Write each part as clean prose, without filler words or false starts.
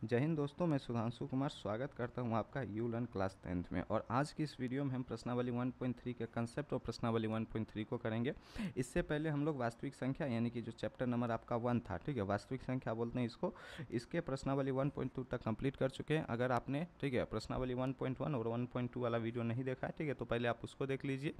जय हिंद दोस्तों, मैं सुधांशु कुमार स्वागत करता हूं आपका यू लर्न क्लास 10th में। और आज की इस वीडियो में हम प्रश्नावली 1.3 के कंसेप्ट और प्रश्नावली 1.3 को करेंगे। इससे पहले हम लोग वास्तविक संख्या यानी कि जो चैप्टर नंबर आपका 1 था, ठीक है, वास्तविक संख्या बोलते हैं इसको, इसके प्रश्नावली 1.2 तक कंप्लीट कर चुके हैं। अगर आपने, ठीक है, प्रश्नावली 1.1 और 1.2 वाला वीडियो नहीं देखा है, ठीक है, तो पहले आप उसको देख लीजिए,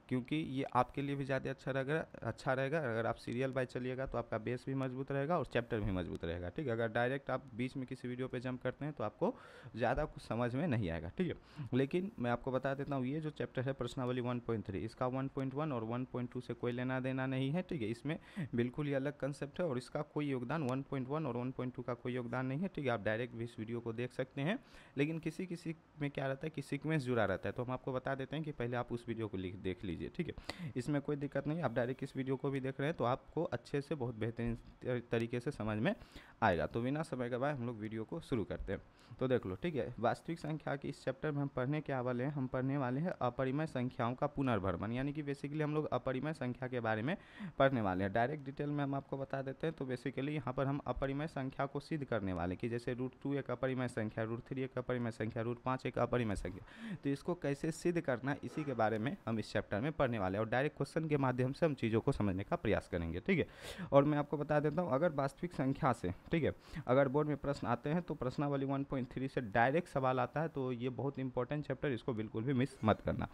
क्योंकि ये आपके लिए भी ज़्यादा अच्छा रहेगा। अगर आप सीरियल बाय चलिएगा तो आपका बेस भी मजबूत रहेगा और चैप्टर भी मजबूत रहेगा, ठीक है। अगर डायरेक्ट आप बीच में किसी वीडियो पे जंप करते हैं तो आपको ज़्यादा कुछ समझ में नहीं आएगा, ठीक है। लेकिन मैं आपको बता देता हूँ, ये जो चैप्टर है प्रश्नावली 1.3, इसका 1.1 और 1.2 से कोई लेना देना नहीं है, ठीक है। इसमें बिल्कुल ही अलग कंसेप्ट है और इसका कोई योगदान 1.1 और 1.2 का कोई योगदान नहीं है, ठीक है। आप डायरेक्ट भी इस वीडियो को देख सकते हैं, लेकिन किसी किसी में क्या रहता है कि सीक्वेंस जुड़ा रहता है, तो हम आपको बता देते हैं कि पहले आप उस वीडियो को देख लीजिए, ठीक है। इसमें कोई दिक्कत नहीं, आप डायरेक्ट इस वीडियो को भी देख रहे हैं तो आपको अच्छे से, बहुत बेहतरीन तरीके से समझ में आएगा। तो बिना समय गवाए हम लोग वीडियो को शुरू करते हैं। तो देख लो, ठीक है, वास्तविक संख्या के इस चैप्टर में हम पढ़ने क्या वाले हैं, हम पढ़ने वाले हैं अपरिमेय संख्याओं का पुनर्भ्रमण, यानी कि बेसिकली हम लोग अपरिमेय संख्या के बारे में पढ़ने वाले हैं। डायरेक्ट डिटेल में हम आपको बता देते हैं। तो बेसिकली यहाँ पर हम अपरिमेय संख्या को सिद्ध करने वाले हैं कि जैसे √2 एक अपरिमेय संख्या, √3 एक अपरिमेय संख्या, √5 एक अपरिमेय संख्या, तो इसको कैसे सिद्ध करना है इसी के बारे में हम इस चैप्टर में पढ़ने वाले हैं और डायरेक्ट क्वेश्चन के माध्यम से हम चीज़ों को समझने का प्रयास करेंगे, ठीक है। और मैं आपको बता देता हूँ, अगर वास्तविक संख्या से, ठीक है, अगर बोर्ड में प्रश्न आते हैं तो प्रश्नावली 1.3 से डायरेक्ट सवाल आता है, तो ये बहुत इंपॉर्टेंट चैप्टर, इसको बिल्कुल भी मिस मत करना।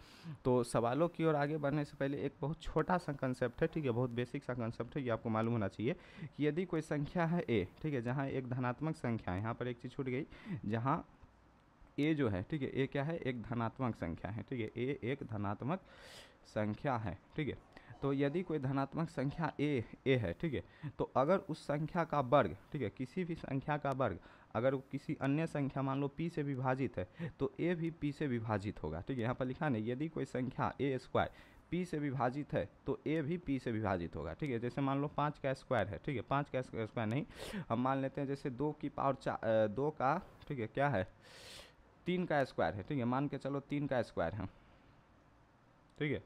तो सवालों की ओर आगे बढ़ने से पहले एक बहुत छोटा सा कंसेप्ट है, ठीक है, बहुत बेसिक सा कंसेप्ट है, ये आपको मालूम होना चाहिए कि यदि कोई संख्या है ए, ठीक है, जहाँ एक धनात्मक संख्या है, यहाँ पर एक चीज़ छूट गई, जहाँ ए जो है, ठीक है, ए क्या है, एक धनात्मक संख्या है, ठीक है, ए एक धनात्मक संख्या है, ठीक है। तो यदि कोई धनात्मक संख्या ए है, ठीक है, तो अगर उस संख्या का वर्ग, ठीक है, किसी भी संख्या का वर्ग अगर वो किसी अन्य संख्या मान लो p से विभाजित है, तो a भी p से विभाजित होगा, ठीक है। यहाँ पर लिखा नहीं, यदि कोई संख्या a स्क्वायर p से विभाजित है तो a भी p से विभाजित होगा, ठीक है। जैसे मान लो 5 का स्क्वायर है, ठीक है, 5 का स्क्वायर नहीं, हम मान लेते हैं जैसे 2 की पावर 2 का, ठीक है, क्या है, 3 का स्क्वायर है, ठीक है, मान के चलो 3 का स्क्वायर है, ठीक है,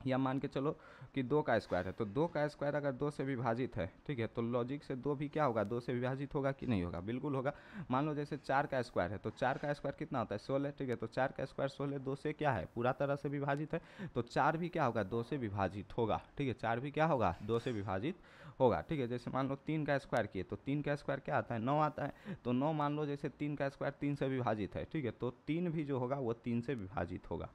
या मान के चलो कि 2 का स्क्वायर है, तो 2 का स्क्वायर अगर 2 से विभाजित है, ठीक है, तो लॉजिक से 2 भी क्या होगा, 2 से विभाजित होगा कि नहीं होगा, बिल्कुल होगा। मान लो जैसे 4 का स्क्वायर है, तो 4 का स्क्वायर कितना होता है, 16, ठीक है, तो 4 का स्क्वायर 16, 2 से क्या है, पूरा तरह से विभाजित है, तो 4 भी क्या होगा, 2 से विभाजित होगा, ठीक है, 4 भी क्या होगा, 2 से विभाजित होगा, ठीक है। जैसे मान लो 3 का स्क्वायर किए, तो 3 का स्क्वायर क्या आता है, 9 आता है, तो 9 मान लो जैसे 3 का स्क्वायर 3 से विभाजित है, ठीक है, तो 3 भी जो होगा वो 3 से विभाजित होगा,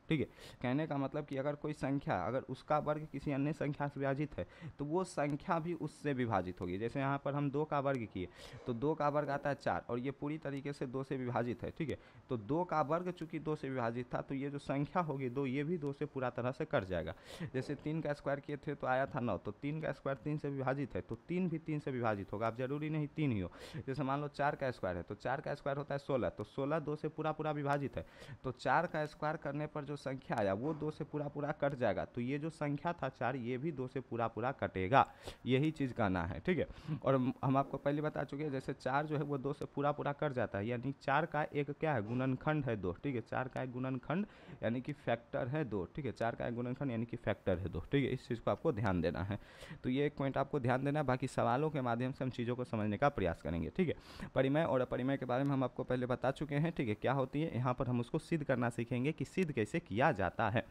ठीक है। कहने का मतलब कि अगर कोई संख्या, अगर उसका वर्ग किसी अन्य संख्या से विभाजित है तो वो संख्या भी उससे विभाजित होगी। जैसे यहाँ पर हम 2 का वर्ग किए, तो 2 का वर्ग आता है 4 और ये पूरी तरीके से 2 से विभाजित है, ठीक है। तो 2 का वर्ग चूंकि 2 से विभाजित था, तो ये जो संख्या होगी 2, ये भी 2 से पूरा तरह से कट जाएगा। जैसे 3 का स्क्वायर किए थे तो आया था 9, तो 3 का स्क्वायर 3 से विभाजित है, तो 3 भी 3 से विभाजित होगा। अब जरूरी नहीं 3 ही हो, जैसे मान लो 4 का स्क्वायर है, तो 4 का स्क्वायर होता है 16, तो 16 2 से पूरा पूरा विभाजित है, तो 4 का स्क्वायर करने पर जो संख्या आया वो 2 से पूरा पूरा कट जाएगा, तो ये जो संख्या था 4, ये भी 2 से पूरा पूरा कटेगा, यही चीज़ कहना है, ठीक है। और हम आपको पहले बता चुके हैं, जैसे 4 जो है वो 2 से पूरा पूरा कट जाता है, यानी 4 का एक क्या है, गुणनखंड है 2, ठीक है, 4 का एक गुणनखंड यानी कि फैक्टर है 2, ठीक है, 4 का एक गुणनखंड यानी कि फैक्टर है 2, ठीक है। इस चीज़ को आपको ध्यान देना है, तो ये एक पॉइंट आपको ध्यान देना है। बाकी सवालों के माध्यम से हम चीज़ों को समझने का प्रयास करेंगे, ठीक है। परिमेय और अपरिमेय के बारे में हम आपको पहले बता चुके हैं, ठीक है, क्या होती है, यहाँ पर हम उसको सिद्ध करना सीखेंगे कि सिद्ध कैसे किया जाता है।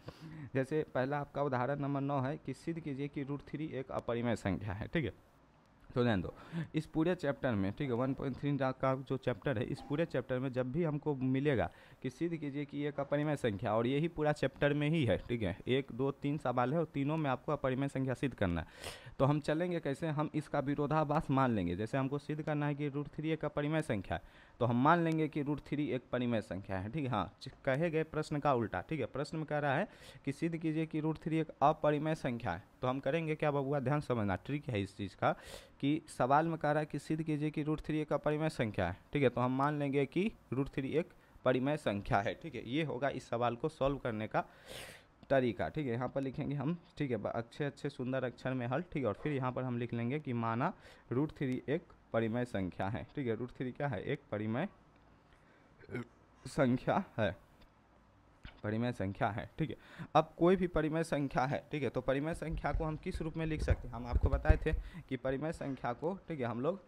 जैसे पहला आपका उदाहरण नंबर 9 है कि सिद्ध कीजिए कि √3 एक अपरिमेय संख्या है, ठीक है। तो ध्यान दो, इस पूरे चैप्टर में, ठीक है, 1.3 का जो चैप्टर है, इस पूरे चैप्टर में जब भी हमको मिलेगा कि सिद्ध कीजिए कि एक अपरिमेय संख्या, और यही पूरा चैप्टर में ही है, ठीक है, 1 2 3 सवाल है और तीनों में आपको अपरिमेय संख्या सिद्ध करना है। तो हम चलेंगे कैसे, हम इसका विरोधाभास मान लेंगे। जैसे हमको सिद्ध करना है कि √3 एक अपरिमेय संख्या है, तो हम मान लेंगे कि √3 एक परिमेय संख्या है, ठीक है। हाँ, कहे गए प्रश्न का उल्टा, ठीक है, प्रश्न में कह रहा है कि सिद्ध कीजिए कि √3 एक अपरिमेय संख्या है, तो हम करेंगे क्या बबुआ, ध्यान समझना, ट्रिक है इस चीज़ का, कि सवाल में कह रहा है कि सिद्ध कीजिए कि √3 एक अपरिमेय संख्या है, ठीक है, तो हम मान लेंगे कि √3 एक परिमेय संख्या है, ठीक है। ये होगा इस सवाल को सॉल्व करने का तरीका, ठीक है। यहाँ पर लिखेंगे हम, ठीक है, अच्छे अच्छे सुंदर अक्षर में हल, ठीक है, और फिर यहाँ पर हम लिख लेंगे कि माना √3 एक परिमेय संख्या है, ठीक है, √3 क्या है, एक परिमेय संख्या है। परिमेय संख्या है, ठीक है। अब कोई भी परिमेय संख्या है, ठीक है, तो परिमेय संख्या को हम किस रूप में लिख सकते हैं? हम आपको बताए थे कि परिमेय संख्या को, ठीक है, हम लोग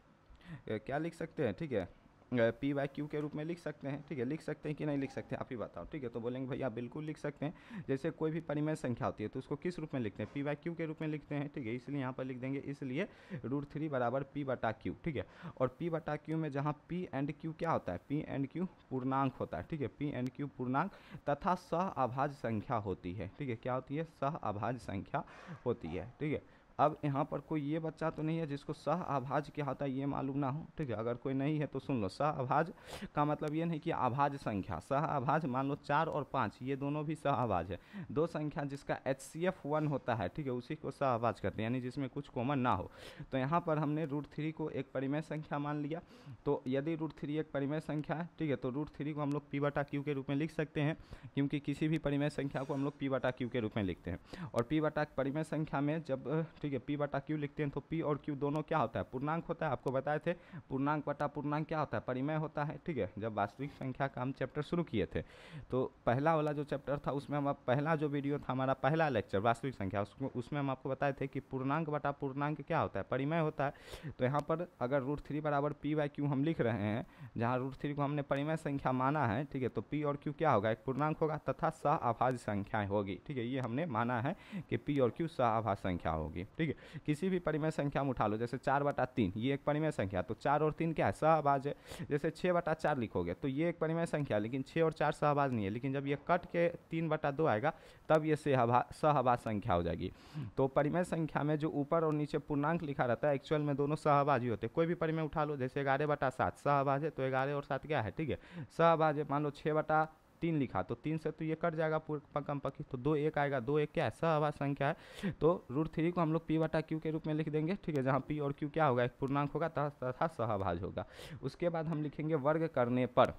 क्या लिख सकते हैं, ठीक है, पी बाई क्यू के रूप में लिख सकते हैं, ठीक है। लिख सकते हैं कि नहीं लिख सकते, आप ही बताओ, ठीक है। तो बोलेंगे भैया बिल्कुल लिख सकते हैं। जैसे कोई भी परिमेय संख्या होती है तो उसको किस रूप में लिखते हैं? पी बाई क्यू के रूप में लिखते हैं, ठीक है। इसलिए यहाँ पर लिख देंगे, इसलिए √3 बराबर पी बटा क्यू, ठीक है। और पी बटा क्यू में जहाँ पी एंड क्यू क्या होता है? पी एंड क्यू पूर्णांक होता है, ठीक है। पी एंड क्यू पूर्णांक तथा सह अभाज्य संख्या होती है, ठीक है। क्या होती है? सह अभाज्य संख्या होती है, ठीक है। अब यहाँ पर कोई ये बच्चा तो नहीं है जिसको सह अभाज्य क्या होता है ये मालूम ना हो, ठीक है। अगर कोई नहीं है तो सुन लो, सह अभाज्य का मतलब ये नहीं कि अभाज्य संख्या। सह अभाज्य मान लो 4 और 5 ये दोनों भी सह अभाज्य है। दो संख्या जिसका HCF 1 होता है, ठीक है, उसी को सह अभाज्य करते हैं, यानी जिसमें कुछ कॉमन ना हो। तो यहाँ पर हमने √3 को एक परिमेय संख्या मान लिया। तो यदि √3 एक परिमेय संख्या है, ठीक है, तो √3 को हम लोग पी बटा क्यू के रूप में लिख सकते हैं, क्योंकि किसी भी परिमेय संख्या को हम लोग पी बटा क्यू के रूप में लिखते हैं। और पी बटा परिमेय संख्या में जब, ठीक है, पी बटा क्यू लिखते हैं तो पी और क्यू दोनों क्या होता है? पूर्णांक होता है। आपको बताए थे पूर्णांक बटा पूर्णांक क्या होता है? परिमेय होता है, ठीक है। जब वास्तविक संख्या का हम चैप्टर शुरू किए थे तो पहला वाला जो चैप्टर था उसमें हम, पहला जो वीडियो था हमारा, पहला लेक्चर वास्तविक संख्या, उसमें हम आपको बताए थे कि पूर्णांक बटा पूर्णांक क्या होता है? परिमेय होता है। तो यहाँ पर अगर √3 बराबर पी बाई क्यू हम लिख रहे हैं, जहाँ √3 को हमने परिमेय संख्या माना है, ठीक है, तो पी और क्यू क्या होगा? एक पूर्णांक होगा तथा सह अभाज्य संख्याएं होगी, ठीक है। ये हमने माना है कि पी और क्यू सह अभाज्य संख्या होगी, ठीक है। किसी भी परिमेय संख्या में उठा लो, जैसे 4/3 ये एक परिमेय संख्या, तो 4 और 3 क्या है? सहअभाज्य है। जैसे 6/4 लिखोगे तो ये एक परिमेय संख्या, लेकिन 6 और 4 सहअभाज्य नहीं है, लेकिन जब ये कट के 3/2 आएगा तब ये सहअभाज्य संख्या हो जाएगी। तो परिमेय संख्या में जो ऊपर और नीचे पूर्णांक लिखा रहता है एक्चुअल में दोनों सहअभाज्य होते हैं। कोई भी परिमेय उठा लो, जैसे 11/7 सहअभाज्य है, तो 11 और 7 क्या है? ठीक है, सहअभाज्य। मान लो 6/3 लिखा तो 3 से तो ये कट जाएगा पक्कम पक्की, तो 2 1 आएगा, 2 1 क्या है? सहअभाज्य संख्या है। तो √3 को हम लोग पी बटा क्यू के रूप में लिख देंगे, ठीक है, जहाँ पी और क्यू क्या होगा? एक पूर्णांक होगा तथा सहअभाज्य होगा। उसके बाद हम लिखेंगे वर्ग करने पर,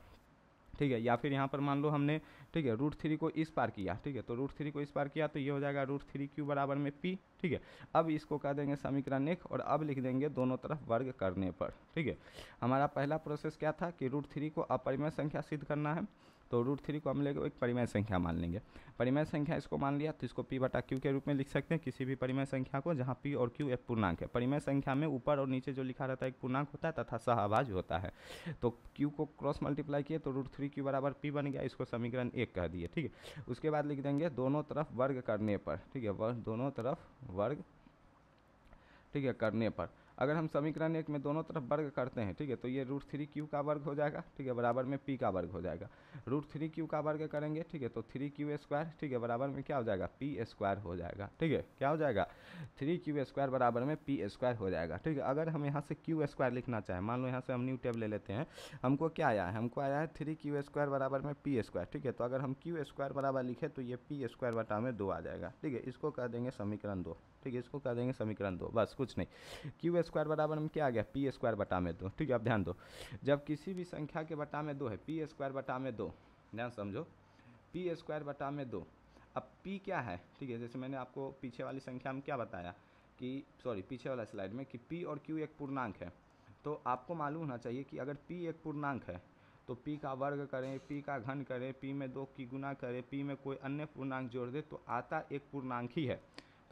ठीक है, या फिर यहाँ पर मान लो हमने, ठीक है, √3 को इस पार किया, ठीक है, तो √3 को इस पार किया तो ये हो जाएगा √3 बराबर में पी, ठीक है। अब इसको कह देंगे समीकरण 1 और अब लिख देंगे दोनों तरफ वर्ग करने पर, ठीक है। हमारा पहला प्रोसेस क्या था कि √3 को अपरिमेय संख्या सिद्ध करना है, तो √3 को हम लेंगे एक परिमेय संख्या मान लेंगे। परिमेय संख्या इसको मान लिया तो इसको पी बटा क्यू के रूप में लिख सकते हैं, किसी भी परिमेय संख्या को जहाँ पी और क्यू एक पूर्णांक है। परिमेय संख्या में ऊपर और नीचे जो लिखा रहता है एक पूर्णांक होता है तथा सहअभाज्य होता है। तो क्यू को क्रॉस मल्टीप्लाई किए तो √3 बराबर पी बन गया, इसको समीकरण 1 कह दिए, ठीक है। उसके बाद लिख देंगे दोनों तरफ वर्ग करने पर, ठीक है, दोनों तरफ वर्ग, ठीक है, करने पर। अगर हम समीकरण 1 में दोनों तरफ वर्ग करते हैं, ठीक है, तो ये √3 का वर्ग हो जाएगा, ठीक है, बराबर में पी का वर्ग हो जाएगा। √3 का वर्ग करेंगे, ठीक है, तो 3q², ठीक है, बराबर में क्या हो जाएगा? p² हो जाएगा, ठीक है। क्या हो जाएगा? 3q² बराबर में p² हो जाएगा, ठीक है। अगर हम यहाँ से q² लिखना चाहें, मान लो यहाँ से हम न्यू टेब ले लेते हैं, हमको क्या आया है? हमको आया है 3q² बराबर में p², ठीक है। तो अगर हम q² बराबर लिखे तो ये p² बटा में 2 आ जाएगा, ठीक है। इसको कह देंगे समीकरण 2, ठीक है, इसको कह देंगे समीकरण 2, बस कुछ नहीं। q² बराबर में क्या आ गया? p² बटा में 2, ठीक है। अब ध्यान दो, जब किसी भी संख्या के बटा में 2 है, p² बटा में 2, ध्यान समझो, p² बटा में 2। अब p क्या है? ठीक है, जैसे मैंने आपको पीछे वाली संख्या में क्या बताया कि, सॉरी, पीछे वाला स्लाइड में, कि p और q एक पूर्णांक है। तो आपको मालूम होना चाहिए कि अगर p एक पूर्णांक है तो p का वर्ग करें, p का घन करें, p में 2 की गुना करें, p में कोई अन्य पूर्णांक जोड़ दे तो आता एक पूर्णांक ही है।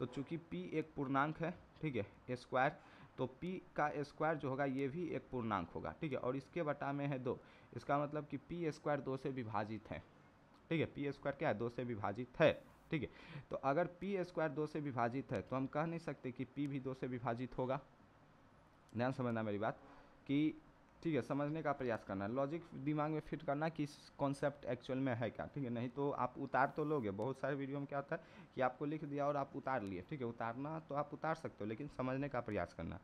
तो चूंकि p एक पूर्णांक है, ठीक है, स्क्वायर, तो p का स्क्वायर जो होगा ये भी एक पूर्णांक होगा, ठीक है। और इसके बटा में है 2, इसका मतलब कि p² 2 से विभाजित है, ठीक है। p² क्या है? 2 से विभाजित है, ठीक है। तो अगर p² 2 से विभाजित है तो हम कह नहीं सकते कि p भी 2 से विभाजित होगा। ध्यान समझना मेरी बात, कि ठीक है, समझने का प्रयास करना, लॉजिक दिमाग में फिट करना कि कॉन्सेप्ट एक्चुअल में है क्या, ठीक है। नहीं तो आप उतार तो लोगे, बहुत सारे वीडियो में क्या होता है कि आपको लिख दिया और आप उतार लिए, ठीक है। उतारना तो आप उतार सकते हो, लेकिन समझने का प्रयास करना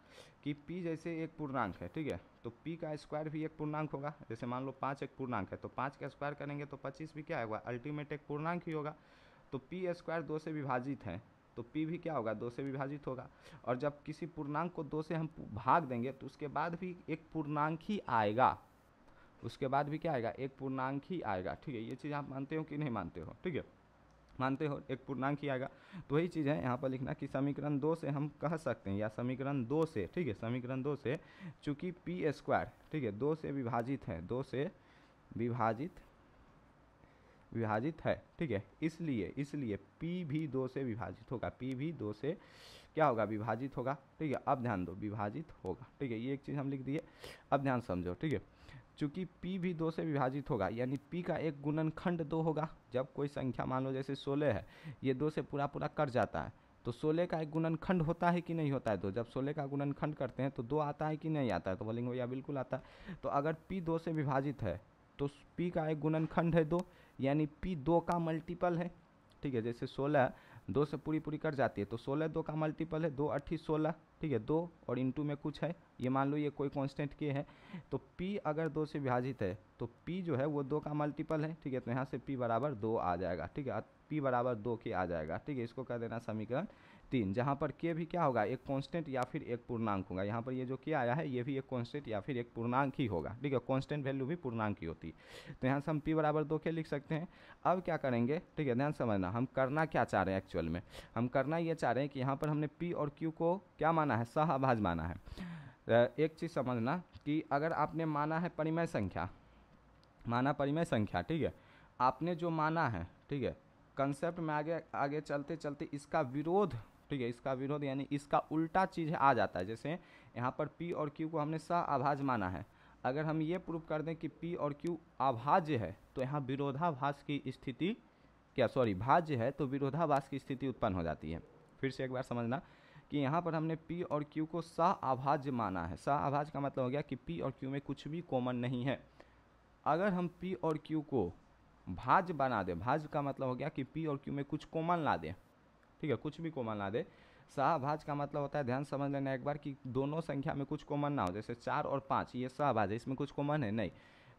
कि p जैसे एक पूर्णांक है, ठीक है, तो p का स्क्वायर भी एक पूर्णांक होगा। जैसे मान लो 5 एक पूर्णांक है तो 5 का स्क्वायर करेंगे तो 25 भी क्या होगा? अल्टीमेट एक पूर्णांक ही होगा। तो p² 2 से विभाजित है तो p भी क्या होगा? 2 से विभाजित होगा। और जब किसी पूर्णांक को 2 से हम भाग देंगे तो उसके बाद भी एक पूर्णांक ही आएगा, उसके बाद भी क्या आएगा? एक पूर्णांक ही आएगा, ठीक है। ये चीज़ आप मानते हो कि नहीं मानते हो? ठीक है, मानते हो, एक पूर्णांक ही आएगा। तो वही चीज़ है यहाँ पर लिखना कि समीकरण 2 से हम कह सकते हैं, या समीकरण 2 से, ठीक है, समीकरण 2 से चूँकि p², ठीक है, 2 से विभाजित है, 2 से विभाजित विभाजित है, ठीक है। इसलिए P भी 2 से विभाजित होगा, P भी 2 से क्या होगा, विभाजित होगा, ठीक है। अब ध्यान दो, विभाजित होगा, ठीक है, ये एक चीज़ हम लिख दिए। अब ध्यान समझो, ठीक है। चूंकि P भी 2 से विभाजित होगा, यानी P का एक गुणनखंड 2 होगा। जब कोई संख्या मान लो जैसे 16 है, ये 2 से पूरा पूरा कट जाता है, तो 16 का एक गुणनखंड होता है कि नहीं होता है। तो जब 16 का गुणनखंड करते हैं तो 2 आता है कि नहीं आता है, तो बोलेंगे भैया बिल्कुल आता है। तो अगर P 2 से विभाजित है तो P का एक गुणनखंड है 2, यानी P 2 का मल्टीपल है, ठीक है। जैसे 16 2 से पूरी पूरी कट जाती है, तो 16 2 का मल्टीपल है, 2 8 16, ठीक है। 2 और इंटू में कुछ है, ये मान लो ये कोई कांस्टेंट के है, तो P अगर 2 से विभाजित है तो P जो है वो 2 का मल्टीपल है, ठीक है। तो यहाँ से P बराबर 2 आ जाएगा, ठीक है। P बराबर 2 के आ जाएगा, ठीक है। इसको कर देना समीकरण 3, जहाँ पर K भी क्या होगा, एक कांस्टेंट या फिर एक पूर्णांक होगा। यहाँ पर ये जो K आया है ये भी एक कांस्टेंट या फिर एक पूर्णांक ही होगा, ठीक है। कांस्टेंट वैल्यू भी पूर्णांक ही होती है। तो यहाँ से हम P बराबर 2 के लिख सकते हैं। अब क्या करेंगे, ठीक है, ध्यान समझना, हम करना क्या चाह रहे हैं एक्चुअल में। हम करना ये चाह रहे हैं कि यहाँ पर हमने P और Q को क्या माना है, सहअभाज्य माना है। एक चीज़ समझना कि अगर आपने माना है परिमेय संख्या, माना परिमेय संख्या, ठीक है, आपने जो माना है, ठीक है, कंसेप्ट में आगे आगे चलते चलते इसका विरोध, ठीक है, इसका विरोध यानी इसका उल्टा चीज़ आ जाता है। जैसे यहाँ पर P और Q को हमने सहअभाज्य माना है, अगर हम ये प्रूव कर दें कि P और Q अभाज्य है तो यहाँ विरोधाभास की स्थिति, क्या सॉरी भाज्य है तो विरोधाभास की स्थिति उत्पन्न हो जाती है। फिर से एक बार समझना कि यहाँ पर हमने P और Q को सहअभाज्य माना है। सहअभाज्य का मतलब हो गया कि P और Q में कुछ भी कॉमन नहीं है। अगर हम P और Q को भाज्य बना दे, भाज्य का मतलब हो गया कि P और Q में कुछ कॉमन ला दे, ठीक है, कुछ भी कॉमन ला दे। सहअभाज्य का मतलब होता है, ध्यान समझ लेना एक बार, कि दोनों संख्या में कुछ कॉमन ना हो। जैसे 4 और 5 ये सहअभाज्य है, इसमें कुछ कॉमन है नहीं,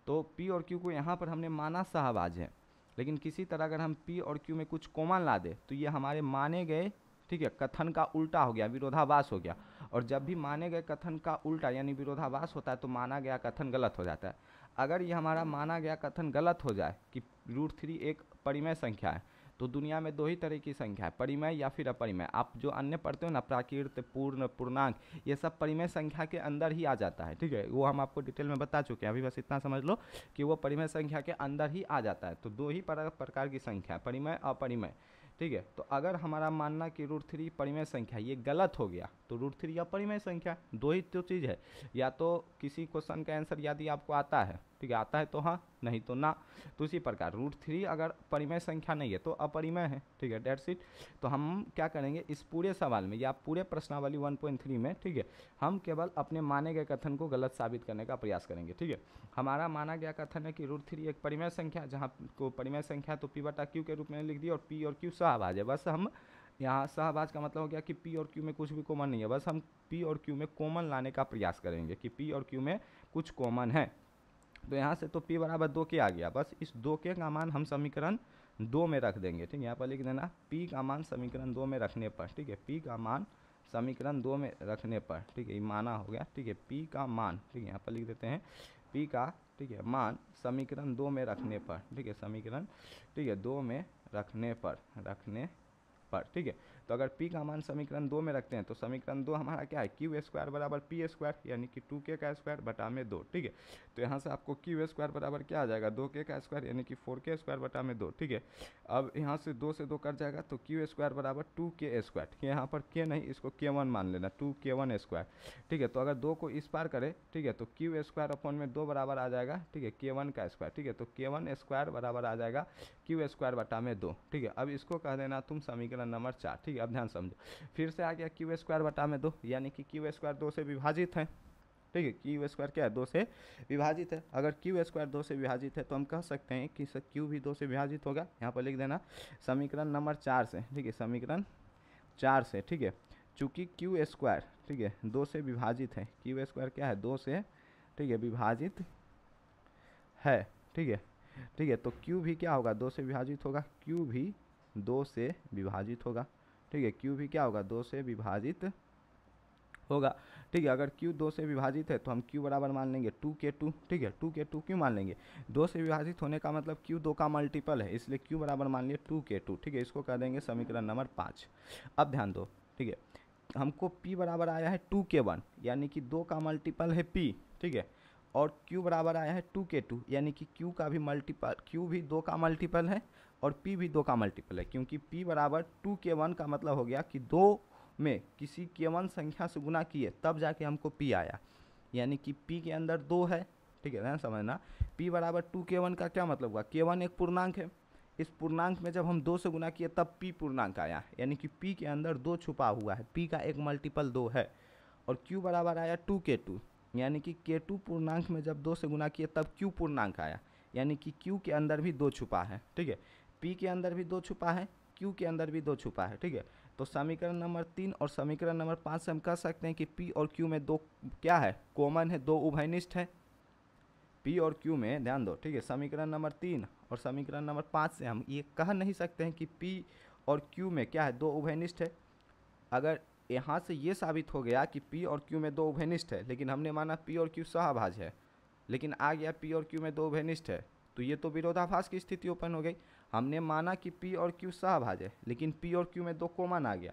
तो P और Q को यहाँ पर हमने माना सहअभाज्य है। लेकिन किसी तरह अगर हम P और Q में कुछ कॉमन ला दे तो ये हमारे माने गए, ठीक है, कथन का उल्टा हो गया, विरोधाभास हो गया। और जब भी माने गए कथन का उल्टा यानी विरोधाभास होता है तो माना गया कथन गलत हो जाता है। अगर ये हमारा माना गया कथन गलत हो जाए कि √3 एक परिमेय संख्या है, तो दुनिया में 2 ही तरह की संख्या है, परिमेय या फिर अपरिमेय। आप जो अन्य पढ़ते हो ना, प्राकृत, पूर्ण, पूर्णांक, ये सब परिमेय संख्या के अंदर ही आ जाता है, ठीक है। वो हम आपको डिटेल में बता चुके हैं, अभी बस इतना समझ लो कि वो परिमेय संख्या के अंदर ही आ जाता है। तो 2 ही प्रकार की संख्या, परिमेय अपरिमेय, ठीक है। तो अगर हमारा मानना कि √3 परिमेय संख्या ये गलत हो गया तो √3 अपरिमेय संख्या, 2 ही तो चीज़ है। या तो किसी क्वेश्चन का आंसर यदि आपको आता है, ठीक है, आता है तो हाँ, नहीं तो ना। तो इसी प्रकार √3 अगर परिमेय संख्या नहीं है तो अपरिमेय है, ठीक है, डेट्स इट। तो हम क्या करेंगे इस पूरे सवाल में या पूरे प्रश्नावली 1.3 में, ठीक है, हम केवल अपने माने गए कथन को गलत साबित करने का प्रयास करेंगे, ठीक है। हमारा माना गया कथन है कि √3 एक परिमेय संख्या, जहाँ को परिमेय संख्या तो P/Q के रूप में लिख दिया और P और Q सहअभाज्य है। बस हम यहाँ सहअभाज्य का मतलब हो गया कि P और Q में कुछ भी कॉमन नहीं है, बस हम P और Q में कॉमन लाने का प्रयास करेंगे कि P और Q में कुछ कॉमन है। तो यहाँ से तो P बराबर 2 के आ गया, बस इस 2 के का मान हम समीकरण 2 में रख देंगे, ठीक है। यहाँ पर लिख देना P का मान समीकरण 2 में रखने पर, ठीक है, P का मान समीकरण 2 में रखने पर, ठीक है, ये माना हो गया, ठीक है। P का मान, ठीक है, यहाँ पर लिख देते हैं P का, ठीक है, मान समीकरण 2 में रखने पर, ठीक है, समीकरण, ठीक है, 2 में रखने पर, ठीक है। तो अगर P का मान समीकरण 2 में रखते हैं तो समीकरण 2 हमारा क्या है, Q² बराबर P² यानी कि 2K का स्क्वायर बटा में 2, ठीक है। तो यहाँ से आपको Q² बराबर क्या आ जाएगा, 2K का स्क्वायर यानी कि 4K² बटा में 2, ठीक है। अब यहाँ से 2 से 2 कट जाएगा तो Q² बराबर 2K², ठीक है। यहाँ पर K नहीं, इसको K1 मान लेना, 2K1², ठीक है। तो अगर 2 को इस पार करें, ठीक है, तो Q² अपॉन में 2 बराबर आ जाएगा, ठीक है, K1 का स्क्वायर, ठीक है। तो K1² बराबर आ जाएगा Q² बटा में 2, ठीक है। अब इसको कह देना तुम समीकरण नंबर 4, ठीक है। अब ध्यान समझो, फिर से आ गया Q² बटा में 2 यानी कि Q² 2 से विभाजित है, ठीक है। Q² क्या है, 2 से विभाजित है। अगर Q² 2 से विभाजित है तो हम कह सकते हैं कि सर Q भी 2 से विभाजित होगा। यहाँ पर लिख देना समीकरण नंबर 4 से, ठीक है, समीकरण 4 से, ठीक है। चूँकि Q², ठीक है, 2 से विभाजित है, Q² क्या है, 2 से, ठीक है, विभाजित है, ठीक है, ठीक है। तो Q भी क्या होगा, 2 से विभाजित होगा, Q भी 2 से विभाजित होगा, ठीक है। Q भी क्या होगा, 2 से विभाजित होगा, ठीक है। अगर Q 2 से विभाजित है तो हम Q बराबर मान लेंगे 2K2, ठीक है। 2K2 क्यों मान लेंगे, 2 से विभाजित होने का मतलब Q 2 का मल्टीपल है, इसलिए Q बराबर मान लिए 2K2, ठीक है। इसको कह देंगे समीकरण नंबर 5। अब ध्यान दो, ठीक है, हमको P बराबर आया है 2K1 यानी कि 2 का मल्टीपल है P, ठीक है। और q बराबर आया है 2k2, यानी कि q का भी मल्टीपल, q भी 2 का मल्टीपल है और p भी 2 का मल्टीपल है, क्योंकि p बराबर 2k1 का मतलब हो गया कि 2 में किसी k1 संख्या से गुना किए तब जाके हमको p आया, यानी कि p के अंदर 2 है, ठीक है ना, समझना। p बराबर 2k1 का क्या मतलब हुआ, k1 एक पूर्णांक है, इस पूर्णांक में जब हम 2 से गुना किए तब p पूर्णांक आया, यानी कि p के अंदर 2 छुपा हुआ है, p का एक मल्टीपल 2 है। और q बराबर आया 2k2, यानी कि k2 पूर्णांक में जब 2 से गुना किए तब q पूर्णांक आया, यानी कि q के अंदर भी 2 छुपा है, ठीक है, p के अंदर भी 2 छुपा है, q के अंदर भी 2 छुपा है, ठीक है। तो समीकरण नंबर 3 और समीकरण नंबर 5 से हम कह सकते हैं कि p और q में 2 क्या है, कॉमन है, 2 उभयनिष्ठ है। p और q में ध्यान दो, ठीक है, समीकरण नंबर 3 और समीकरण नंबर 5 से हम ये कह नहीं सकते हैं कि p और q में क्या है, 2 उभयनिष्ठ है। अगर यहाँ से ये साबित हो गया कि p और q में 2 उभयनिष्ठ है, लेकिन हमने माना p और q सहअभाज्य है, लेकिन आ गया p और q में 2 उभयनिष्ठ है, तो ये तो विरोधाभास की स्थिति उत्पन्न हो गई। हमने माना कि p और q सहअभाज्य है, लेकिन p और q में 2 कॉमन आ गया,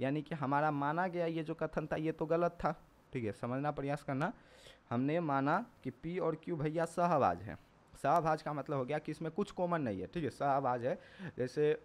यानी कि हमारा माना गया ये जो कथन था ये तो गलत था, ठीक है, समझना प्रयास करना। हमने माना कि p और q भैया सहअभाज्य है, सहअभाज्य का मतलब हो गया कि इसमें कुछ कॉमन नहीं है, ठीक है, सहअभाज्य है, जैसे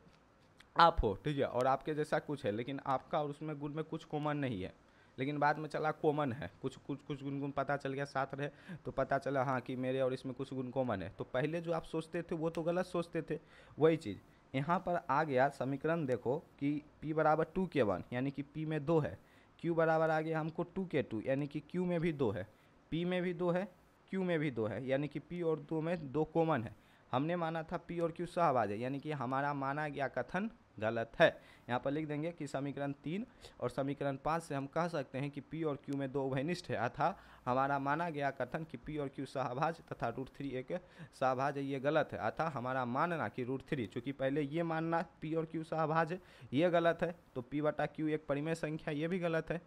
आप हो, ठीक है, और आपके जैसा कुछ है, लेकिन आपका और उसमें गुण में कुछ कॉमन नहीं है, लेकिन बाद में चला कॉमन है, कुछ कुछ कुछ गुण पता चल गया साथ रहे तो पता चला हाँ कि मेरे और इसमें कुछ गुण कॉमन है, तो पहले जो आप सोचते थे वो तो गलत सोचते थे। वही चीज़ यहाँ पर आ गया, समीकरण देखो कि p बराबर 2k1 यानी कि p में 2 है, q बराबर आ गया हमको 2k2 यानी कि q में भी 2 है, p में भी 2 है, q में भी 2 है, यानी कि p और 2 में 2 कॉमन है। हमने माना था p और q सहअभाज्य है, यानी कि हमारा माना गया कथन गलत है। यहाँ पर लिख देंगे कि समीकरण 3 और समीकरण 5 से हम कह सकते हैं कि p और q में 2 उभयनिष्ठ है, अतः हमारा माना गया कथन कि p और q सहअभाज्य तथा √3 एक सहअभाज्य ये गलत है, अतः हमारा मानना कि √3, चूँकि पहले ये मानना p और q सहअभाज्य ये गलत है, तो p बटा q एक परिमेय संख्या ये भी गलत है,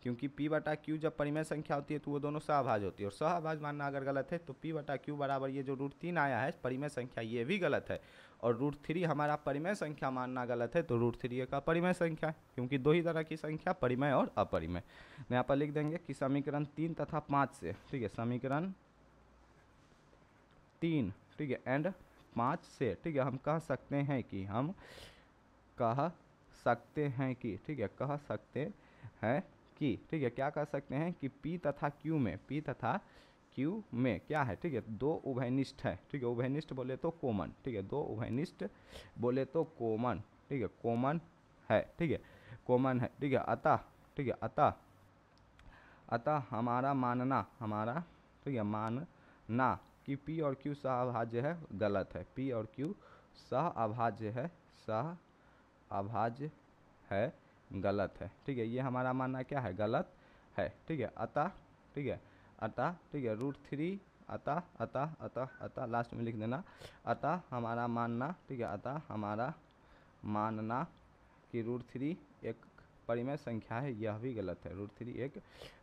क्योंकि p बटा q जब परिमेय संख्या होती है तो वो दोनों सहअभाज्य होती है, और सहअभाज्य मानना अगर गलत है तो p बटा q बराबर ये जो √3 आया है परिमेय संख्या ये भी गलत है, और √3 हमारा परिमेय संख्या मानना गलत है, तो √3 एक अपरिमेय संख्या है, क्योंकि दो ही तरह की संख्या परिमेय और अपरिमेय। यहाँ पर लिख देंगे कि समीकरण 3 तथा 5 से, ठीक है, समीकरण 3, ठीक है, एंड 5 से, ठीक है, हम कह सकते हैं कि ठीक है, कह सकते हैं कि, ठीक है, क्या कह सकते हैं कि p तथा q में क्या है, ठीक है, 2 उभयनिष्ठ है, ठीक है, उभयनिष्ठ बोले तो कॉमन, ठीक है, 2 उभयनिष्ठ बोले तो कॉमन, ठीक है, कॉमन है, ठीक है, कॉमन है, ठीक है, अतः, ठीक है, अतः हमारा मानना, ठीक है, मानना कि p और q सहअभाज्य है गलत है, p और q सहअभाज्य है गलत है, ठीक है, ये हमारा मानना क्या है, गलत है, ठीक है, अतः, ठीक है, ठीक है, √3 अतः लास्ट में लिख देना, अतः हमारा मानना, ठीक है, अतः हमारा मानना कि √3 एक परिमेय संख्या है यह भी गलत है, √3 एक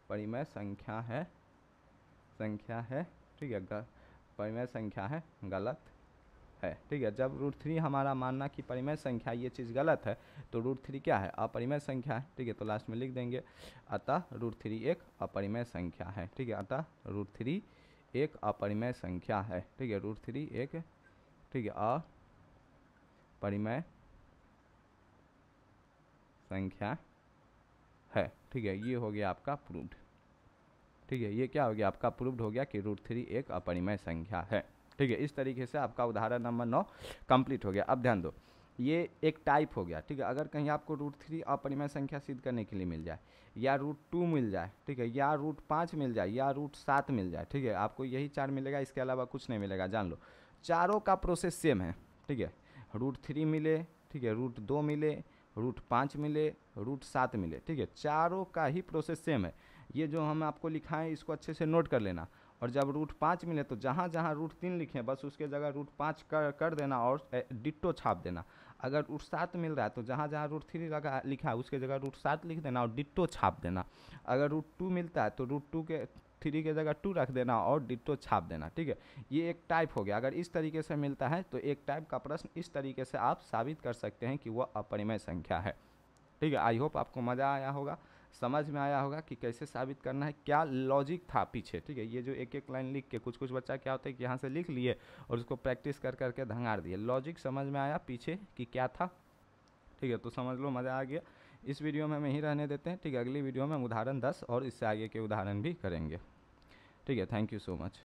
परिमेय संख्या है, ठीक है, परिमेय संख्या है गलत है, ठीक है। जब √3 हमारा मानना कि परिमेय संख्या ये चीज़ गलत है तो √3 क्या है, अपरिमेय संख्या है, ठीक है, तो लास्ट में लिख देंगे अतः √3 एक अपरिमेय संख्या है, ठीक है, अतः √3 एक अपरिमेय संख्या है, ठीक है, √3 एक, ठीक है, अपरिमेय संख्या है, ठीक है, ये हो गया आपका प्रूव्ड, ठीक है, ये क्या हो गया आपका प्रूव्ड हो गया कि √3 एक अपरिमेय संख्या है, ठीक है। इस तरीके से आपका उदाहरण नंबर 9 कंप्लीट हो गया। अब ध्यान दो, ये एक टाइप हो गया, ठीक है, अगर कहीं आपको √3 अपरिमेय संख्या सिद्ध करने के लिए मिल जाए, या √2 मिल जाए, ठीक है, या √5 मिल जाए, या √7 मिल जाए, ठीक है, आपको यही 4 मिलेगा, इसके अलावा कुछ नहीं मिलेगा, जान लो, चारों का प्रोसेस सेम है, ठीक है, √3 मिले, ठीक है, √2 मिले, √5 मिले, √7 मिले, ठीक है, चारों का ही प्रोसेस सेम है। ये जो हम आपको लिखाएं इसको अच्छे से नोट कर लेना, और जब √5 मिले तो जहाँ जहाँ √3 लिखे बस उसके जगह √5 कर देना और डिट्टो छाप देना। अगर √7 मिल रहा है तो जहाँ जहाँ √3 लगा लिखा है उसके जगह √7 लिख देना और डिट्टो छाप देना। अगर √2 मिलता है तो √2 के 3 के जगह 2 रख देना और डिट्टो छाप देना, ठीक है, ये एक टाइप हो गया। अगर इस तरीके से मिलता है तो एक टाइप का प्रश्न इस तरीके से आप साबित कर सकते हैं कि वह अपरिमेय संख्या है, ठीक है। आई होप आपको मज़ा आया होगा, समझ में आया होगा कि कैसे साबित करना है, क्या लॉजिक था पीछे, ठीक है। ये जो एक एक लाइन लिख के कुछ कुछ बच्चा क्या होता है कि यहाँ से लिख लिए और उसको प्रैक्टिस कर करके धंगार दिए। लॉजिक समझ में आया पीछे कि क्या था, ठीक है। तो समझ लो, मज़ा आ गया। इस वीडियो में हम यहीं रहने देते हैं, ठीक है। अगली वीडियो में हम उदाहरण 10 और इससे आगे के उदाहरण भी करेंगे, ठीक है। Thank you so much.